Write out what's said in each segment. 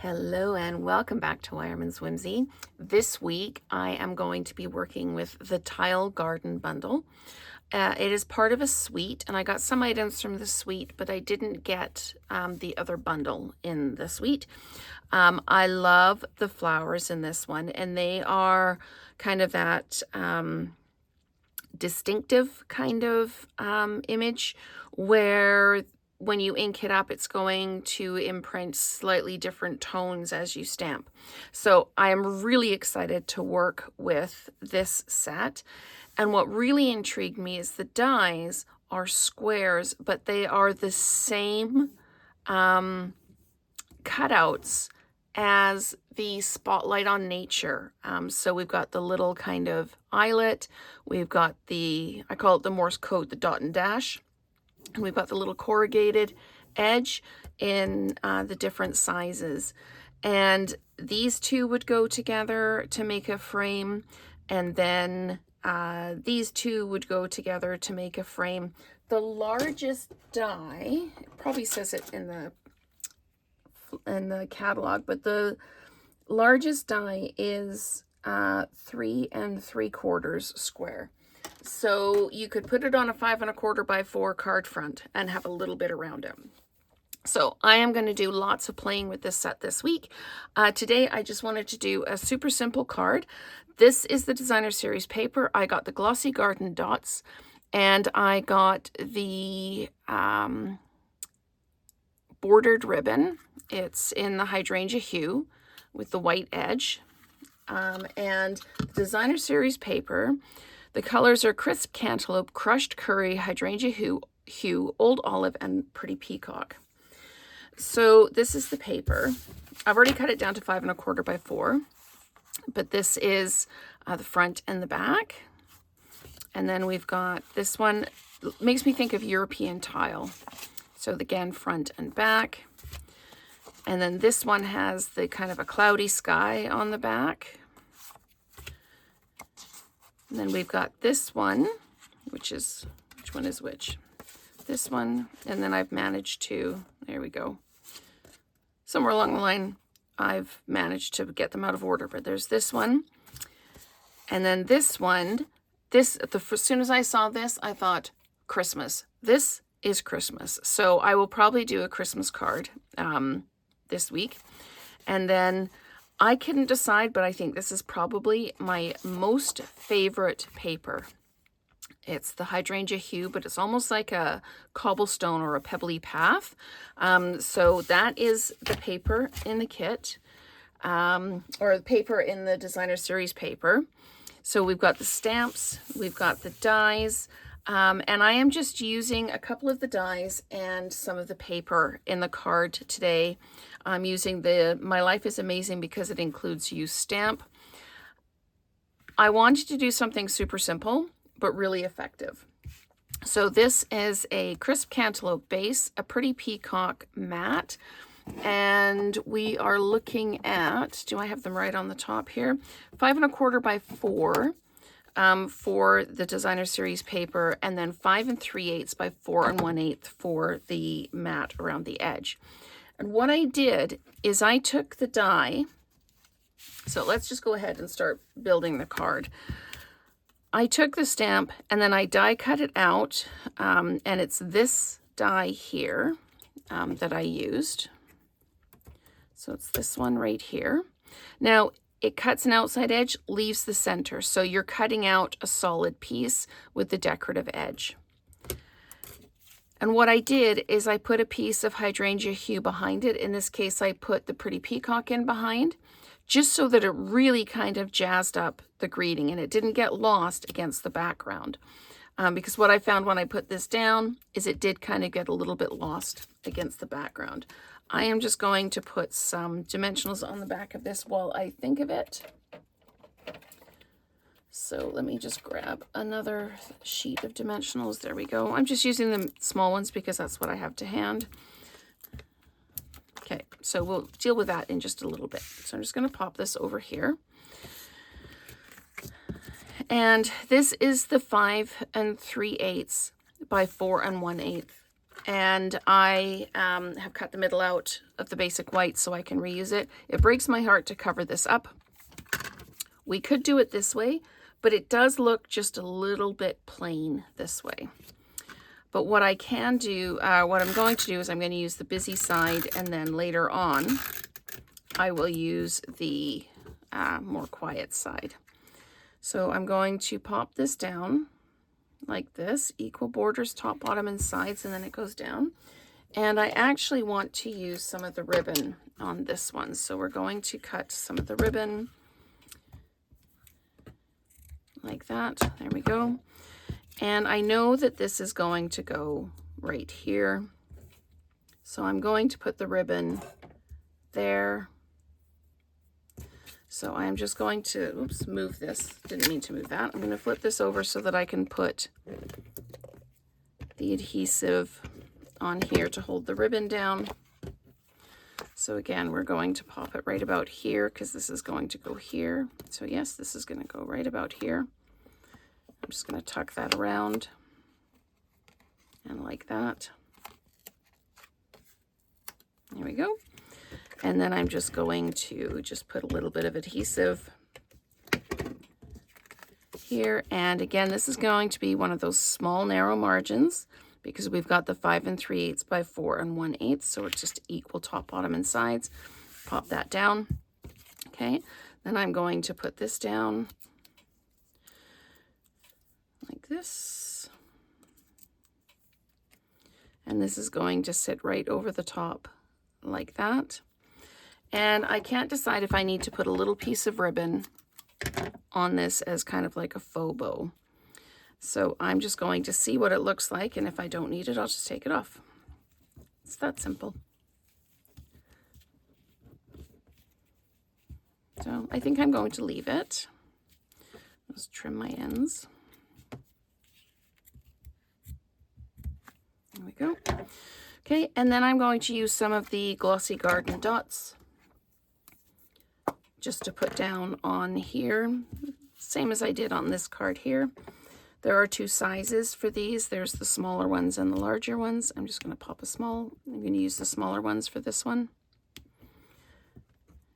Hello and welcome back to Wireman's Whimsy. This week I am going to be working with the Tile Garden Bundle. It is part of a suite, and I got some items from the suite, but I didn't get the other bundle in the suite. I love the flowers in this one, and they are kind of that distinctive kind of image where when you ink it up, it's going to imprint slightly different tones as you stamp. So I am really excited to work with this set. And what really intrigued me is the dies are squares, but they are the same cutouts as the Spotlight on Nature. So we've got the little kind of eyelet, we've got I call it the Morse code, the dot and dash. And we've got the little corrugated edge in the different sizes. And these two would go together to make a frame. And then these two would go together to make a frame. The largest die, it probably says it in the catalog, but the largest die is 3 3/4 square. So you could put it on a 5 1/4 by 4 card front and have a little bit around it. So I am going to do lots of playing with this set this week. Today I just wanted to do a super simple card. This is the Designer Series paper. I got the Glossy Garden Dots, and I got the bordered ribbon. It's in the Hydrangea Hue with the white edge. And the Designer Series paper, the colors are Crisp Cantaloupe, Crushed Curry, Hydrangea Hue, Old Olive, and Pretty Peacock. So this is the paper. I've already cut it down to 5 1/4 by 4, but this is the front and the back. And then we've got this one, makes me think of European tile. So again, front and back. And then this one has the kind of a cloudy sky on the back. And then we've got this one, which one is which? This one, and then I've managed to, there we go. Somewhere along the line, I've managed to get them out of order, but there's this one. And then this one, as soon as I saw this, I thought, Christmas. This is Christmas. So I will probably do a Christmas card this week. And then I couldn't decide, but I think this is probably my most favorite paper. It's the Hydrangea Hue, but it's almost like a cobblestone or a pebbly path. So that is the paper in the kit, or the paper in the Designer Series paper. So we've got the stamps, we've got the dies, and I am just using a couple of the dies and some of the paper in the card today. I'm using the My Life is Amazing because it includes use stamp. I wanted to do something super simple, but really effective. So this is a Crisp Cantaloupe base, a Pretty Peacock matte, and we are looking at, do I have them right on the top here? 5 1/4 by 4 for the Designer Series paper, and then 5 3/8 by 4 1/8 for the matte around the edge. And what I did is I took the die, so let's just go ahead and start building the card. I took the stamp and then I die cut it out, and it's this die here that I used. So it's this one right here. Now it cuts an outside edge, leaves the center. So you're cutting out a solid piece with the decorative edge. And what I did is I put a piece of Hydrangea Hue behind it. In this case, I put the Pretty Peacock in behind, just so that it really kind of jazzed up the greeting and it didn't get lost against the background. Because what I found when I put this down is it did kind of get a little bit lost against the background. I am just going to put some dimensionals on the back of this while I think of it. So let me just grab another sheet of dimensionals. There we go. I'm just using the small ones because that's what I have to hand. Okay, so we'll deal with that in just a little bit. So I'm just going to pop this over here. And this is the 5 3/8 by 4 1/8 and I have cut the middle out of the basic white so I can reuse it. It breaks my heart to cover this up. We could do it this way, but it does look just a little bit plain this way. But what I can do, what I'm going to do is I'm going to use the busy side, and then later on I will use the more quiet side. So I'm going to pop this down like this, equal borders, top, bottom, and sides, and then it goes down. And I actually want to use some of the ribbon on this one. So we're going to cut some of the ribbon like that. There we go. And I know that this is going to go right here. So I'm going to put the ribbon there. So I'm just going to, oops, move this. Didn't mean to move that. I'm going to flip this over so that I can put the adhesive on here to hold the ribbon down. So again, we're going to pop it right about here because this is going to go here. So yes, this is going to go right about here. I'm just going to tuck that around and like that. There we go. And then I'm just going to just put a little bit of adhesive here. And again, this is going to be one of those small narrow margins because we've got the 5 3/8 by 4 1/8. So it's just equal top, bottom, and sides. Pop that down. Okay. Then I'm going to put this down like this. And this is going to sit right over the top like that. And I can't decide if I need to put a little piece of ribbon on this as kind of like a faux bow. So I'm just going to see what it looks like, and if I don't need it, I'll just take it off. It's that simple. So I think I'm going to leave it. Let's trim my ends. There we go. Okay, and then I'm going to use some of the Glossy Garden dots just to put down on here, same as I did on this card here. There are 2 sizes for these. There's the smaller ones and the larger ones. I'm just going to pop a small. I'm going to use the smaller ones for this one.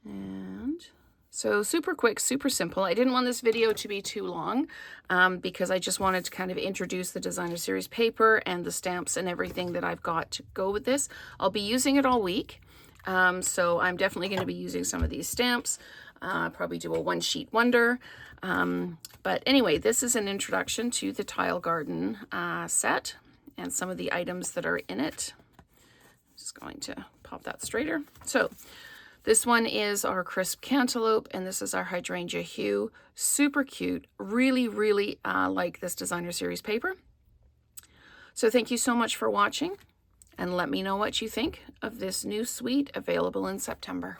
And so super quick, super simple. I didn't want this video to be too long because I just wanted to kind of introduce the Designer Series paper and the stamps and everything that I've got to go with this. I'll be using it all week. So I'm definitely going to be using some of these stamps, probably do a 1-sheet wonder. But anyway, this is an introduction to the Tile Garden set and some of the items that are in it. I'm just going to pop that straighter. So this one is our crisp cantaloupe, and this is our hydrangea hue. Super cute. Really, really like this Designer Series paper. So thank you so much for watching, and let me know what you think of this new suite available in September.